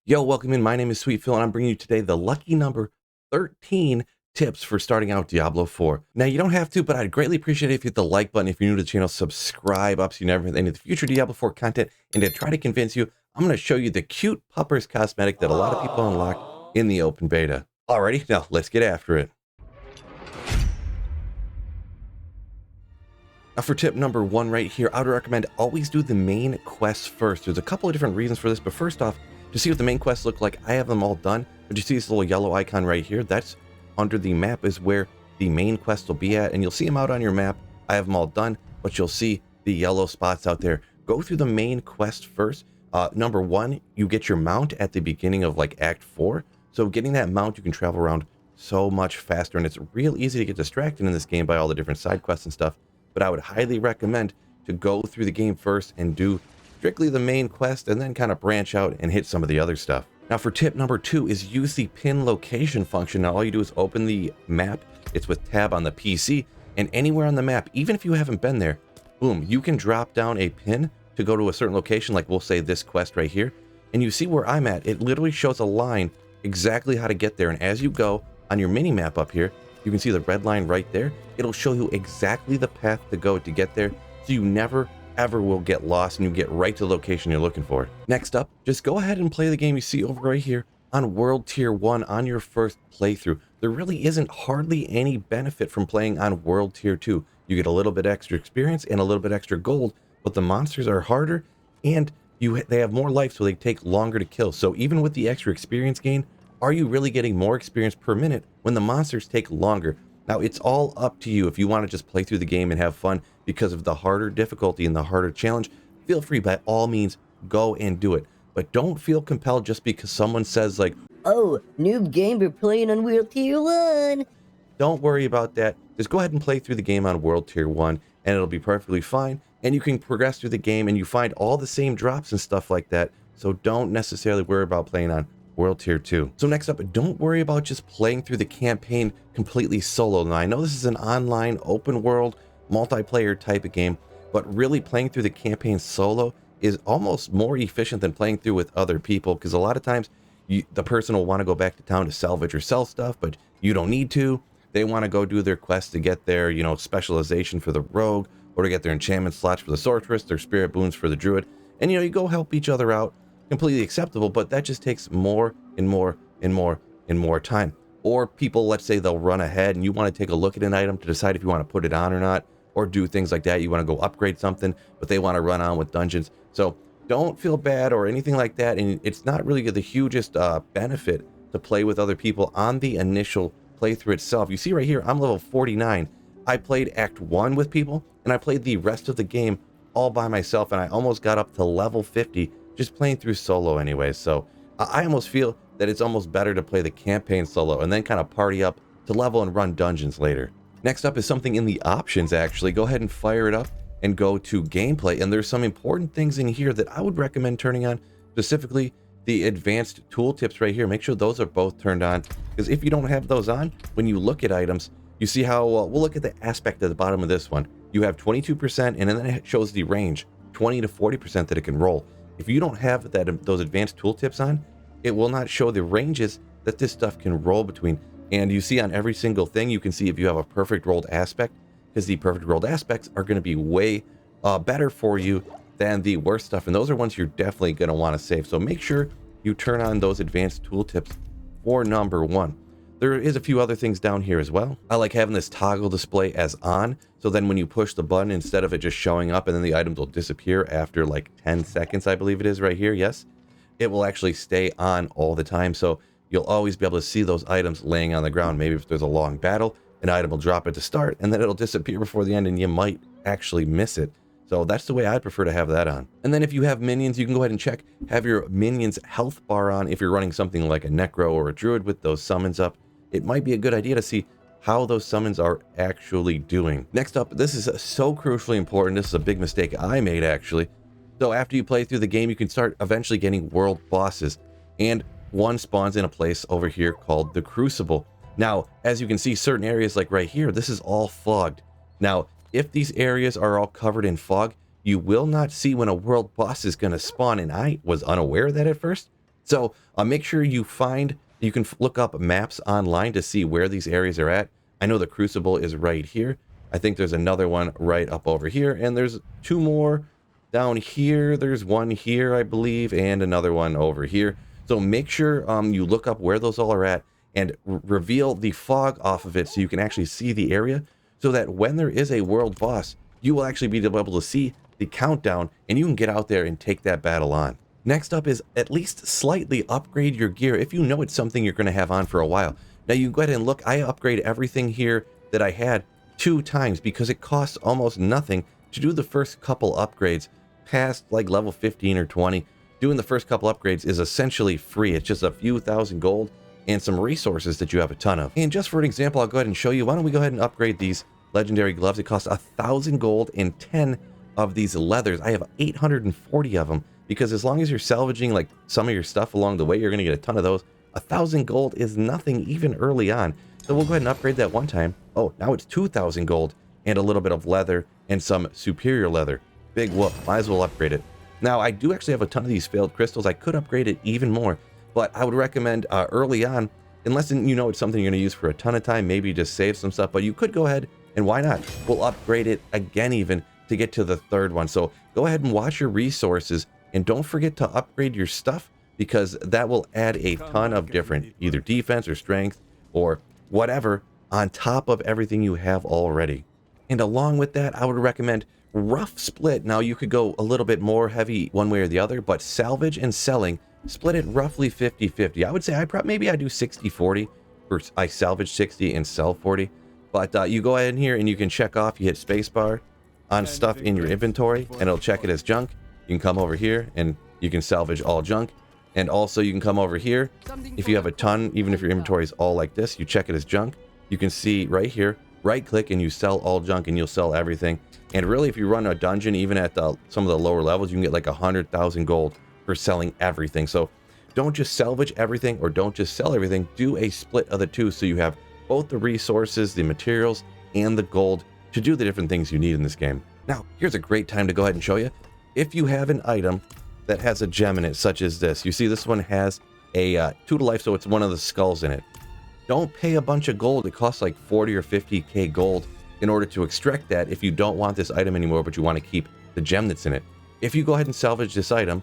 Yo, welcome in. My name is Sweet Phil, and I'm bringing you today the lucky number 13 tips for starting out Diablo 4. Now, you don't have to, but I'd greatly appreciate it if you hit the like button. If you're new to the channel, subscribe up so you never miss any of the future Diablo 4 content. And to try to convince you, I'm going to show you the cute Puppers cosmetic that a lot of people unlocked in the open beta. Alrighty, now let's get after it. Now for tip number 1 right here, I would recommend always do the main quests first. There's a couple of different reasons for this, but first off, to see what the main quests look like, I have them all done. But you see this little yellow icon right here? That's under the map is where the main quest will be at, and you'll see them out on your map. I have them all done, but you'll see the yellow spots out there. Go through the main quest first. Number 1, you get your mount at the beginning of like Act 4. So getting that mount, you can travel around so much faster, and it's real easy to get distracted in this game by all the different side quests and stuff. But I would highly recommend to go through the game first and do strictly the main quest and then kind of branch out and hit some of the other stuff. Now for tip number 2 is use the pin location function. Now all you do is open the map. It's with tab on the PC, and anywhere on the map, even if you haven't been there, boom, you can drop down a pin to go to a certain location, like we'll say this quest right here. And you see where I'm at, it literally shows a line exactly how to get there. And as you go on your mini map up here, you can see the red line right there. It'll show you exactly the path to go to get there, so you never ever will get lost and you get right to the location you're looking for. Next up, just go ahead and play the game you see over right here on World Tier 1 on your first playthrough. There really isn't hardly any benefit from playing on World Tier 2. You get a little bit extra experience and a little bit extra gold, but the monsters are harder and they have more life, so they take longer to kill. So even with the extra experience gain, are you really getting more experience per minute when the monsters take longer? Now, it's all up to you. If you want to just play through the game and have fun because of the harder difficulty and the harder challenge, feel free, by all means, go and do it. But don't feel compelled just because someone says like, "Oh, noob gamer playing on World Tier 1. Don't worry about that. Just go ahead and play through the game on World Tier 1 and it'll be perfectly fine. And you can progress through the game and you find all the same drops and stuff like that. So don't necessarily worry about playing on World Tier 2. So next up, don't worry about just playing through the campaign completely solo. Now, I know this is an online, open world, multiplayer type of game, but really playing through the campaign solo is almost more efficient than playing through with other people, because a lot of times the person will want to go back to town to salvage or sell stuff, but you don't need to. They want to go do their quest to get their, specialization for the rogue, or to get their enchantment slots for the sorceress, their spirit boons for the druid. And, you go help each other out. Completely acceptable, but that just takes more and more and more and more time. Or people, let's say they'll run ahead and you want to take a look at an item to decide if you want to put it on or not, or do things like that. You want to go upgrade something, but they want to run on with dungeons. So don't feel bad or anything like that. And it's not really the hugest benefit to play with other people on the initial playthrough itself. You see right here, I'm level 49. I played Act 1 with people, and I played the rest of the game all by myself, and I almost got up to level 50 just playing through solo anyway. So I almost feel that it's almost better to play the campaign solo and then kind of party up to level and run dungeons later. Next up is something in the options, actually. Go ahead and fire it up and go to gameplay. And there's some important things in here that I would recommend turning on, specifically the advanced tooltips right here. Make sure those are both turned on, because if you don't have those on, when you look at items, you see how, we'll look at the aspect at the bottom of this one. You have 22%, and then it shows the range, 20 to 40% that it can roll. If you don't have those advanced tooltips on, it will not show the ranges that this stuff can roll between. And you see on every single thing, you can see if you have a perfect rolled aspect, because the perfect rolled aspects are going to be way better for you than the worst stuff. And those are ones you're definitely going to want to save. So make sure you turn on those advanced tooltips for number 1. There is a few other things down here as well. I like having this toggle display as on, so then when you push the button, instead of it just showing up and then the items will disappear after like 10 seconds, I believe it is right here, yes, it will actually stay on all the time. So you'll always be able to see those items laying on the ground. Maybe if there's a long battle, an item will drop at the start and then it'll disappear before the end and you might actually miss it. So that's the way I prefer to have that on. And then if you have minions, you can go ahead and check, have your minions health bar on. If you're running something like a necro or a druid with those summons up, it might be a good idea to see how those summons are actually doing. Next up, this is so crucially important. This is a big mistake I made, actually. So after you play through the game, you can start eventually getting world bosses. And one spawns in a place over here called the Crucible. Now, as you can see, certain areas like right here, this is all fogged. Now, if these areas are all covered in fog, you will not see when a world boss is going to spawn. And I was unaware of that at first. So make sure you can look up maps online to see where these areas are at. I know the Crucible is right here. I think there's another one right up over here, and there's 2 more down here. There's one here, I believe, and another one over here. So make sure you look up where those all are at and reveal the fog off of it so you can actually see the area, so that when there is a world boss, you will actually be able to see the countdown and you can get out there and take that battle on. Next up is at least slightly upgrade your gear if you know it's something you're going to have on for a while. Now you go ahead and look, I upgrade everything here that I had 2 times because it costs almost nothing to do the first couple upgrades past like level 15 or 20. Doing the first couple upgrades is essentially free. It's just a few thousand gold and some resources that you have a ton of. And just for an example, I'll go ahead and show you. Why don't we go ahead and upgrade these legendary gloves? It costs 1,000 gold and 10 of these leathers. I have 840 of them because as long as you're salvaging like some of your stuff along the way, you're going to get a ton of those. 1,000 gold is nothing even early on. So we'll go ahead and upgrade that one time. Oh, now it's 2,000 gold and a little bit of leather and some superior leather. Big whoop. Might as well upgrade it. Now, I do actually have a ton of these failed crystals. I could upgrade it even more, but I would recommend early on, unless you know it's something you're going to use for a ton of time, maybe just save some stuff, but you could go ahead and why not? We'll upgrade it again even to get to the 3rd one. So go ahead and watch your resources and don't forget to upgrade your stuff because that will add a ton of different either defense or strength or whatever on top of everything you have already. And along with that, I would recommend rough split. Now you could go a little bit more heavy one way or the other, but salvage and selling, split it roughly 50-50. I would say maybe I do 60-40, or I salvage 60 and sell 40. But you go ahead in here and you can check off, you hit spacebar on stuff in your inventory and it'll check it as junk. You can come over here and you can salvage all junk. And also you can come over here. If you have a ton, even if your inventory is all like this, you check it as junk. You can see right here, right click and you sell all junk and you'll sell everything. And really, if you run a dungeon, even at some of the lower levels, you can get like 100,000 gold for selling everything. So don't just salvage everything or don't just sell everything. Do a split of the two so you have both the resources, the materials, and the gold to do the different things you need in this game. Now, here's a great time to go ahead and show you. If you have an item that has a gem in it, such as this, you see this one has a 2 to life, so it's one of the skulls in it. Don't pay a bunch of gold. It costs like 40 or 50k gold in order to extract that if you don't want this item anymore, but you want to keep the gem that's in it. If you go ahead and salvage this item,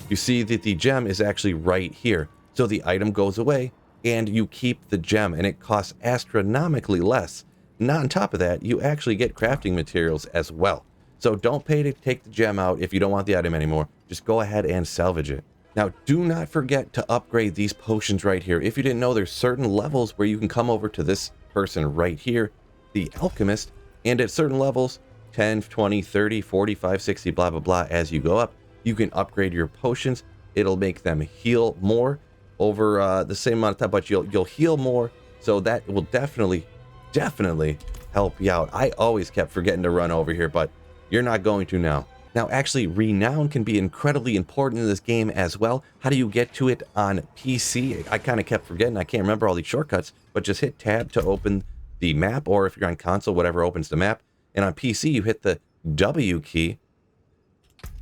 you see that the gem is actually right here. So the item goes away and you keep the gem and it costs astronomically less. Not on top of that, you actually get crafting materials as well. So don't pay to take the gem out if you don't want the item anymore. Just go ahead and salvage it. Now, do not forget to upgrade these potions right here. If you didn't know, there's certain levels where you can come over to this person right here, the alchemist, and at certain levels 10, 20, 30, 45, 60, blah blah blah, as you go up you can upgrade your potions. It'll make them heal more over the same amount of time, but you'll heal more, so that will definitely help you out. I always kept forgetting to run over here, but you're not going to now. Actually, Renown can be incredibly important in this game as well. How do you get to it on PC? I kind of kept forgetting. I can't remember all these shortcuts, but just hit tab to open the map, or if you're on console, whatever opens the map. And on PC, you hit the W key,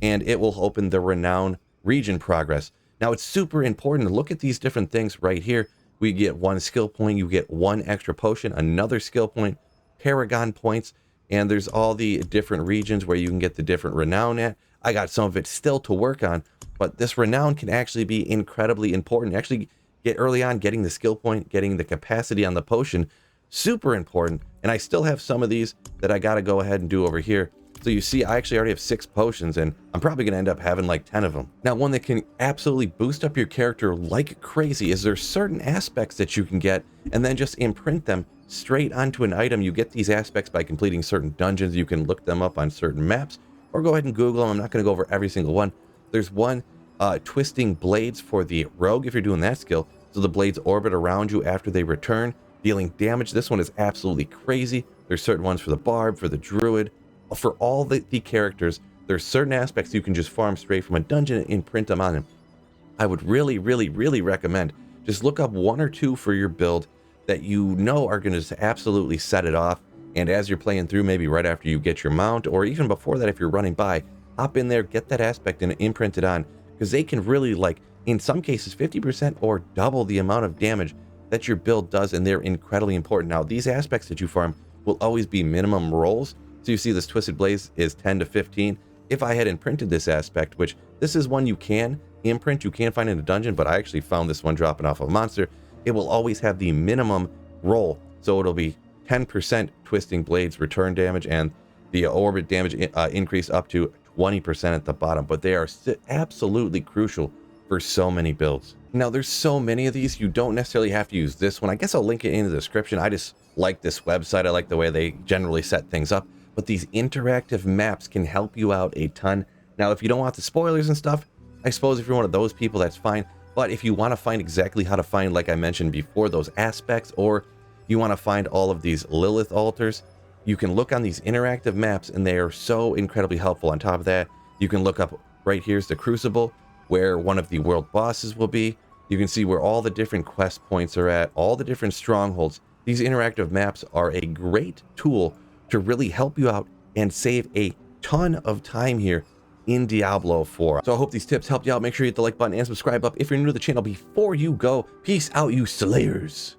and it will open the Renown region progress. Now, it's super important to look at these different things right here. We get 1 skill point, you get 1 extra potion, another skill point, Paragon points, and there's all the different regions where you can get the different Renown at. I got some of it still to work on, but this Renown can actually be incredibly important. Actually, get early on, getting the skill point, getting the capacity on the potion, super important. And I still have some of these that I got to go ahead and do over here. So you see, I actually already have 6 potions, and I'm probably going to end up having like 10 of them. Now, one that can absolutely boost up your character like crazy is there's certain aspects that you can get and then just imprint them straight onto an item. You get these aspects by completing certain dungeons. You can look them up on certain maps or go ahead and Google them. I'm not going to go over every single one. There's one twisting blades for the rogue if you're doing that skill. So the blades orbit around you after they return, dealing damage. This one is absolutely crazy. There's certain ones for the barb, for the druid, for all the characters. There's certain aspects you can just farm straight from a dungeon and imprint them on them. I would really recommend just look up 1 or 2 for your build that you know are going to just absolutely set it off. And as you're playing through, maybe right after you get your mount, or even before that if you're running by, hop in there, get that aspect and imprint it on, because they can really like in some cases 50% or double the amount of damage that your build does, and they're incredibly important. Now, these aspects that you farm will always be minimum rolls. So you see this Twisted Blaze is 10 to 15. If I had imprinted this aspect, which this is one you can imprint, you can find in a dungeon, but I actually found this one dropping off of a monster, it will always have the minimum roll. So it'll be 10% Twisting Blades return damage, and the orbit damage increase up to 20% at the bottom. But they are absolutely crucial for so many builds. Now, there's so many of these, you don't necessarily have to use this one. I guess I'll link it in the description. I just like this website. I like the way they generally set things up. But these interactive maps can help you out a ton. Now, if you don't want the spoilers and stuff, I suppose if you're one of those people, that's fine. But if you want to find exactly how to find, like I mentioned before, those aspects, or you want to find all of these Lilith altars, you can look on these interactive maps, and they are so incredibly helpful. On top of that, you can look up, right here's the Crucible, where one of the world bosses will be. You can see where all the different quest points are at, all the different strongholds. These interactive maps are a great tool to really help you out and save a ton of time here in Diablo 4. So I hope these tips helped you out. Make sure you hit the like button and subscribe up if you're new to the channel before you go. Peace out, you slayers.